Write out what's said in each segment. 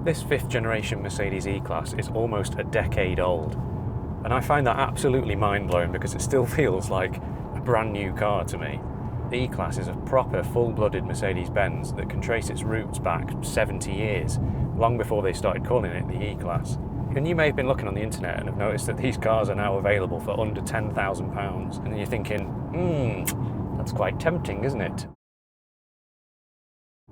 This 5th generation Mercedes E-Class is almost a decade old, and I find that absolutely mind-blowing because it still feels like a brand new car to me. The E-Class is a proper full-blooded Mercedes-Benz that can trace its roots back 70 years, long before they started calling it the E-Class. And you may have been looking on the internet and have noticed that these cars are now available for under £10,000, and then you're thinking, that's quite tempting, isn't it?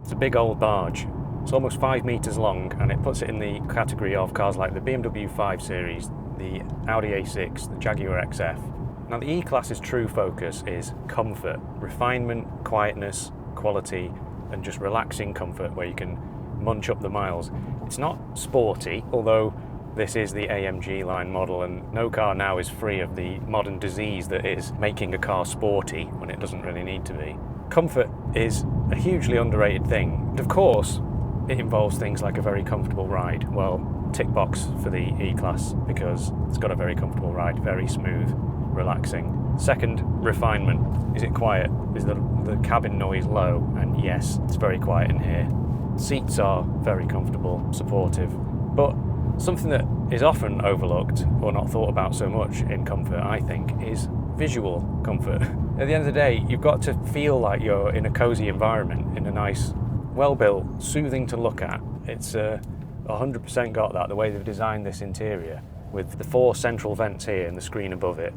It's a big old barge. It's almost 5 metres long, and it puts it in the category of cars like the BMW 5 Series, the Audi A6, the Jaguar XF. Now the E-Class's true focus is comfort, refinement, quietness, quality, and just relaxing comfort where you can munch up the miles. It's not sporty, although this is the AMG line model, and no car now is free of the modern disease that is making a car sporty when it doesn't really need to be. Comfort is a hugely underrated thing. And of course, it involves things like a very comfortable ride. Well, tick box for the E-Class because it's got a very comfortable ride, very smooth, relaxing. Second, refinement. Is it quiet? Is the cabin noise low? And yes, it's very quiet in here. Seats are very comfortable, supportive, but something that is often overlooked or not thought about so much in comfort, I think, is visual comfort. At the end of the day, you've got to feel like you're in a cosy environment, in a nice, well-built, soothing to look at. It's 100% got that, the way they've designed this interior, with the 4 central vents here and the screen above it.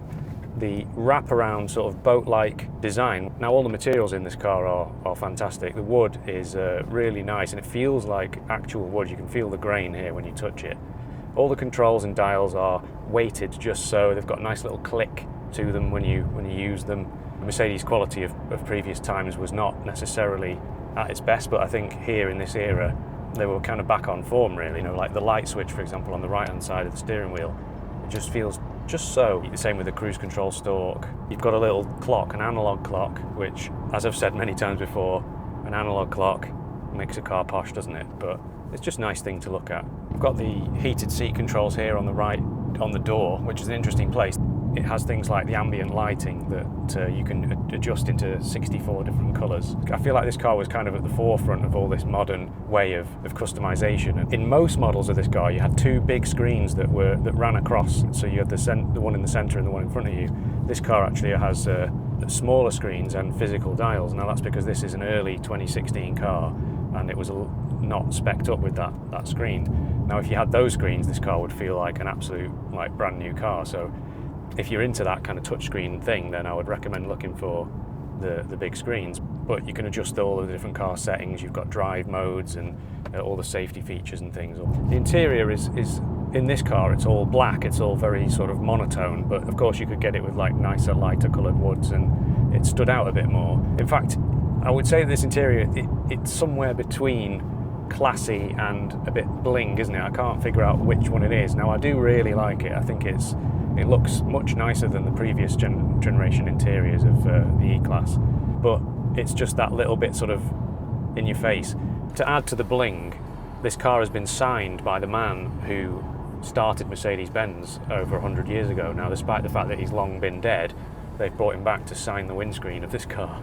The wrap-around sort of boat-like design. Now all the materials in this car are fantastic. The wood is really nice and it feels like actual wood. You can feel the grain here when you touch it. All the controls and dials are weighted just so. They've got a nice little click to them when you use them. The Mercedes quality of previous times was not necessarily at its best, but I think here in this era they were kind of back on form really. You know, like the light switch, for example, on the right hand side of the steering wheel, it just feels just so. The same with the cruise control stalk. You've got a little clock, an analog clock, which, as I've said many times before, an analog clock makes a car posh, doesn't it? But it's just a nice thing to look at. We've got the heated seat controls here on the right, on the door, which is an interesting place. It has things like the ambient lighting that you can adjust into 64 different colours. I feel like this car was kind of at the forefront of all this modern way of customization. And in most models of this car, you had 2 big screens that ran across. So you had the one in the centre and the one in front of you. This car actually has smaller screens and physical dials. Now that's because this is an early 2016 car, and it was not spec'd up with that screen. Now if you had those screens, this car would feel like an absolute brand new car. So if you're into that kind of touchscreen thing, then I would recommend looking for the big screens. But you can adjust all of the different car settings. You've got drive modes and all the safety features and things. The interior is in this car, it's all black. It's all very sort of monotone. But of course, you could get it with like nicer, lighter coloured woods, and it stood out a bit more. In fact, I would say that this interior, it's somewhere between classy and a bit bling, isn't it? I can't figure out which one it is. Now, I do really like it. I think it looks much nicer than the previous generation interiors of the E-Class, but it's just that little bit sort of in your face. To add to the bling, this car has been signed by the man who started Mercedes-Benz over 100 years ago. Now, despite the fact that he's long been dead, they've brought him back to sign the windscreen of this car.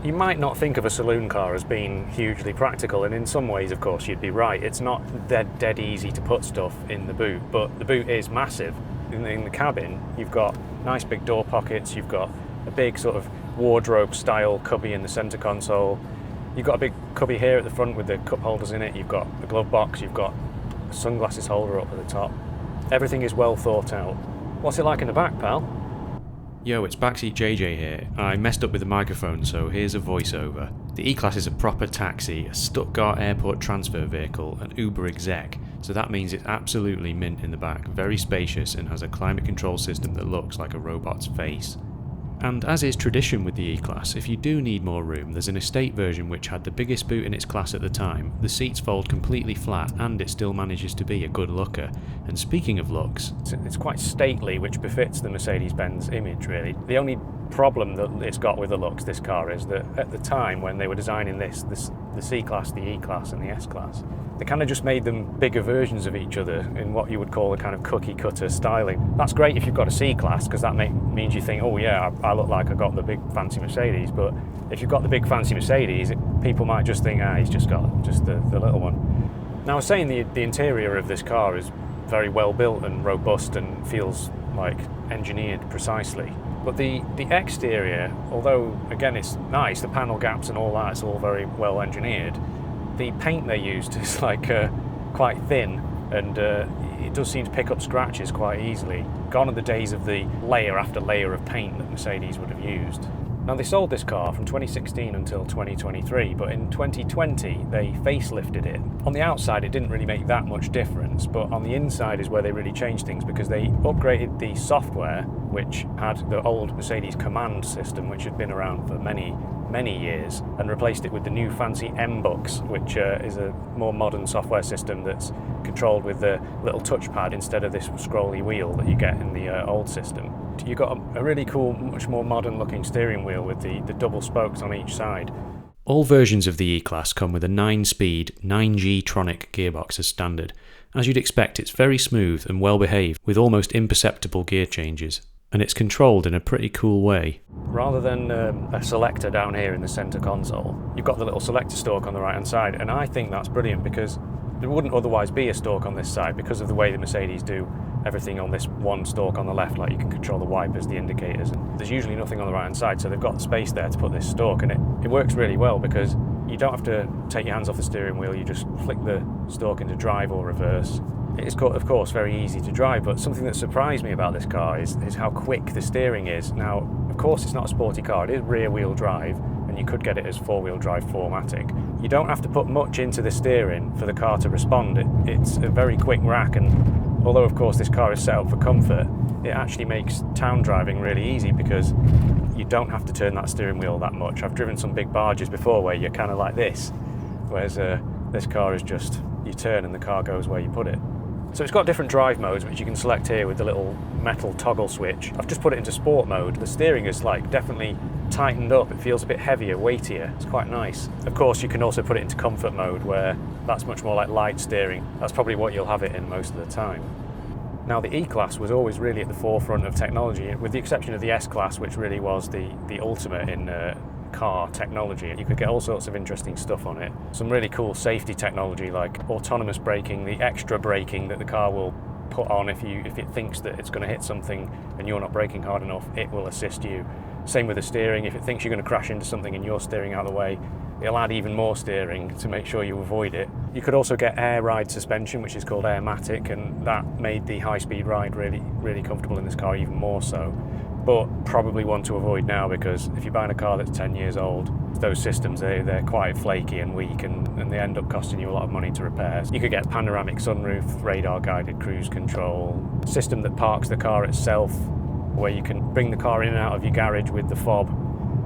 You might not think of a saloon car as being hugely practical, and in some ways, of course, you'd be right. It's not dead easy to put stuff in the boot, but the boot is massive. In the cabin, you've got nice big door pockets, you've got a big sort of wardrobe style cubby in the centre console, you've got a big cubby here at the front with the cup holders in it, you've got a glove box, you've got a sunglasses holder up at the top. Everything is well thought out. What's it like in the back, pal? Yo, it's Backseat JJ here. I messed up with the microphone, so here's a voiceover. The E-Class is a proper taxi, a Stuttgart airport transfer vehicle, an Uber exec, so that means it's absolutely mint in the back, very spacious, and has a climate control system that looks like a robot's face. And as is tradition with the E-Class, if you do need more room, there's an estate version which had the biggest boot in its class at the time. The seats fold completely flat, and it still manages to be a good looker. And speaking of looks, it's quite stately, which befits the Mercedes-Benz image, really. The only problem that it's got with the looks, this car, is that at the time when they were designing the C-Class, the E-Class and the S-Class, they kind of just made them bigger versions of each other in what you would call a kind of cookie cutter styling. That's great if you've got a C-Class, because that means you think, oh yeah, I look like I got the big fancy Mercedes. But if you've got the big fancy Mercedes, people might just think, he's just got the little one. Now I was saying the interior of this car is very well built and robust and feels like engineered precisely. But the exterior, although again it's nice, the panel gaps and all that, it's all very well engineered, the paint they used is like quite thin, and it does seem to pick up scratches quite easily. Gone are the days of the layer after layer of paint that Mercedes would have used. Now they sold this car from 2016 until 2023, but in 2020 they facelifted it. On the outside it didn't really make that much difference, but on the inside is where they really changed things, because they upgraded the software, which had the old Mercedes command system, which had been around for many years, and replaced it with the new fancy M-Bux, which is a more modern software system that's controlled with the little touchpad instead of this scrolly wheel that you get in the old system. You've got a really cool, much more modern looking steering wheel with the double spokes on each side. All versions of the E-Class come with a 9-speed 9G-tronic gearbox as standard. As you'd expect, it's very smooth and well behaved, with almost imperceptible gear changes, and it's controlled in a pretty cool way. Rather than a selector down here in the centre console, you've got the little selector stalk on the right hand side, and I think that's brilliant because there wouldn't otherwise be a stalk on this side because of the way that Mercedes do everything on this one stalk on the left. Like, you can control the wipers, the indicators, and there's usually nothing on the right hand side, so they've got space there to put this stalk, and it works really well because you don't have to take your hands off the steering wheel. You just flick the stalk into drive or reverse. It is, of course, very easy to drive, but something that surprised me about this car is how quick the steering is. Now, of course, it's not a sporty car. It is rear-wheel drive, and you could get it as four-wheel drive 4MATIC. You don't have to put much into the steering for the car to respond. It's a very quick rack, and although, of course, this car is set up for comfort, it actually makes town driving really easy because you don't have to turn that steering wheel that much. I've driven some big barges before where you're kind of like this, whereas this car is just, you turn and the car goes where you put it. So it's got different drive modes, which you can select here with the little metal toggle switch. I've just put it into sport mode. The steering is like definitely tightened up. It feels a bit heavier, weightier. It's quite nice. Of course, you can also put it into comfort mode, where that's much more like light steering. That's probably what you'll have it in most of the time. Now, the E-Class was always really at the forefront of technology, with the exception of the S-Class, which really was the ultimate in car technology. You could get all sorts of interesting stuff on it. Some really cool safety technology like autonomous braking, the extra braking that the car will put on if it thinks that it's going to hit something and you're not braking hard enough, it will assist you. Same with the steering. If it thinks you're going to crash into something and you're steering out of the way, it'll add even more steering to make sure you avoid it. You could also get air ride suspension, which is called Airmatic, and that made the high-speed ride really comfortable in this car, even more so. But probably one to avoid now, because if you're buying a car that's 10 years old, those systems, they're quite flaky and weak, and they end up costing you a lot of money to repair. You could get panoramic sunroof, radar-guided cruise control, system that parks the car itself, where you can bring the car in and out of your garage with the fob.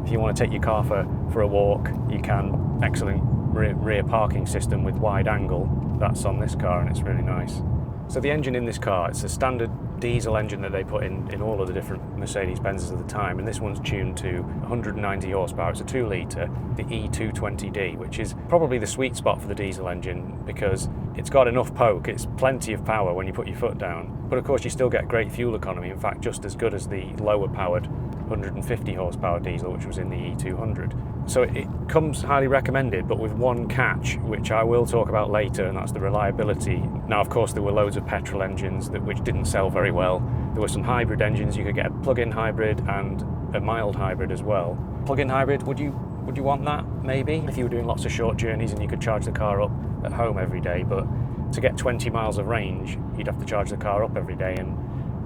If you want to take your car for a walk, you can. Excellent rear parking system with wide angle. That's on this car, and it's really nice. So the engine in this car, it's a standard diesel engine that they put in all of the different Mercedes-Benzes of the time, and this one's tuned to 190 horsepower. It's a 2-litre, the E220D, which is probably the sweet spot for the diesel engine because it's got enough poke, it's plenty of power when you put your foot down, but of course you still get great fuel economy, in fact just as good as the lower powered 150 horsepower diesel which was in the E200. So it comes highly recommended, but with one catch, which I will talk about later, and that's the reliability. Now, of course, there were loads of petrol engines which didn't sell very well. There were some hybrid engines. You could get a plug-in hybrid and a mild hybrid as well. Plug-in hybrid, would you want that? Maybe, if you were doing lots of short journeys and you could charge the car up at home every day, but to get 20 miles of range, you'd have to charge the car up every day, and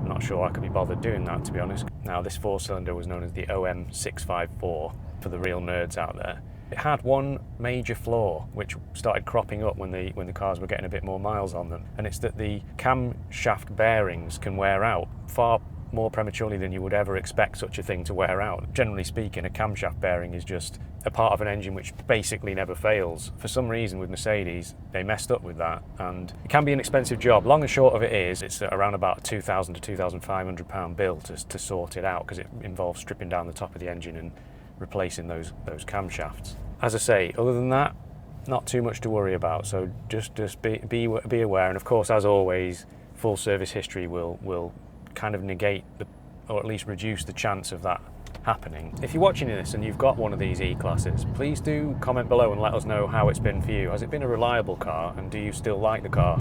I'm not sure I could be bothered doing that, to be honest. Now, this four-cylinder was known as the OM654 for the real nerds out there. It had one major flaw which started cropping up when the cars were getting a bit more miles on them, and it's that the camshaft bearings can wear out far more prematurely than you would ever expect such a thing to wear out. Generally speaking, a camshaft bearing is just a part of an engine which basically never fails. For some reason with Mercedes, they messed up with that, and it can be an expensive job. Long and short of it is, it's around about a £2,000 to £2,500 bill to sort it out, because it involves stripping down the top of the engine and replacing those camshafts. As I say, other than that, not too much to worry about, so just be aware, and of course, as always, full service history will kind of negate or at least reduce the chance of that happening. If you're watching this and you've got one of these E-classes, please do comment below and let us know how it's been for you. Has it been a reliable car, and do you still like the car?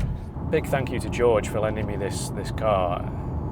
Big thank you to George for lending me this car.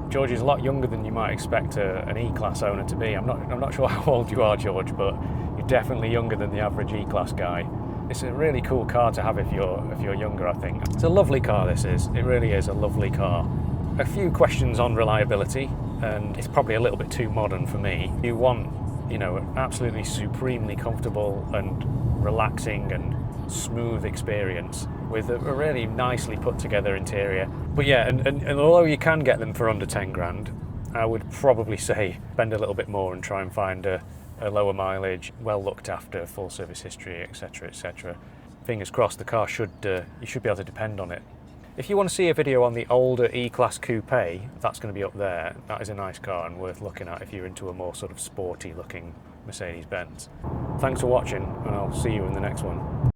George is a lot younger than you might expect an E-Class owner to be. I'm not sure how old you are, George, but you're definitely younger than the average E-Class guy. It's a really cool car to have if you're younger, I think. It's a lovely car, this is. It really is a lovely car. A few questions on reliability, and it's probably a little bit too modern for me. You want, you know, an absolutely supremely comfortable and relaxing and smooth experience with a really nicely put together interior. But yeah, and although you can get them for under 10 grand, I would probably say spend a little bit more and try and find a lower mileage, well looked after, full service history, etc, etc. Fingers crossed, the car you should be able to depend on it. If you want to see a video on the older E-Class Coupe, that's going to be up there. That is a nice car and worth looking at if you're into a more sort of sporty looking Mercedes-Benz. Thanks for watching, and I'll see you in the next one.